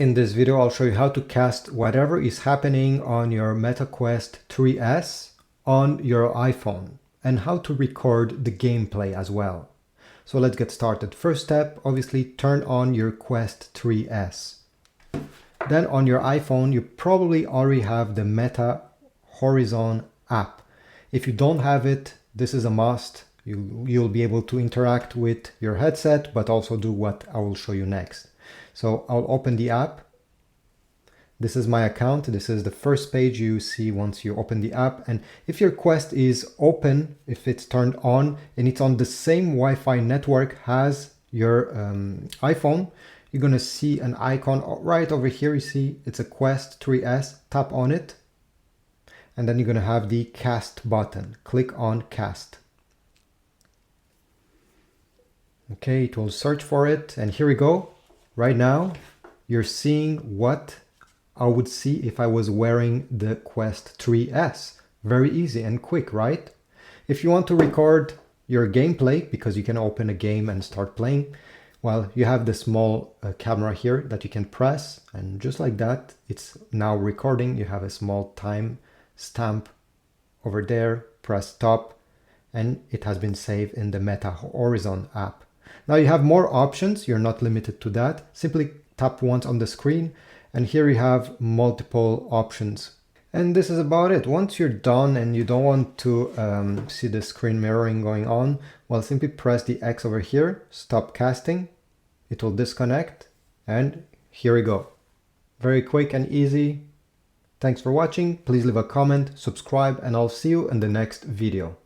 In this video, I'll show you how to cast whatever is happening on your Meta Quest 3S on your iPhone and how to record the gameplay as well. So let's get started. First step, obviously turn on your Quest 3S. Then on your iPhone, you probably already have the Meta Horizon app. If you don't have it, this is a must. You'll be able to interact with your headset, but also do what I will show you next. So I'll open the app. This is my account. This is the first page you see once you open the app. And if your Quest is open, if it's turned on and it's on the same Wi-Fi network as your iPhone, you're going to see an icon right over here. You see it's a Quest 3S. Tap on it. And then you're going to have the cast button. Click on cast. Okay, it will search for it. And here we go. Right now, you're seeing what I would see if I was wearing the Quest 3S. Very easy and quick, right? If you want to record your gameplay, because you can open a game and start playing, well, you have the small camera here that you can press, and just like that, it's now recording. You have a small time stamp over there, press stop, and it has been saved in the Meta Horizon app. Now you have more options. You're not limited to that. Simply tap once on the screen and here you have multiple options. And this is about it. Once you're done and you don't want to see the screen mirroring going on, well, simply press the X over here, stop casting. It will disconnect and here we go. Very quick and easy. Thanks for watching. Please leave a comment, subscribe, and I'll see you in the next video.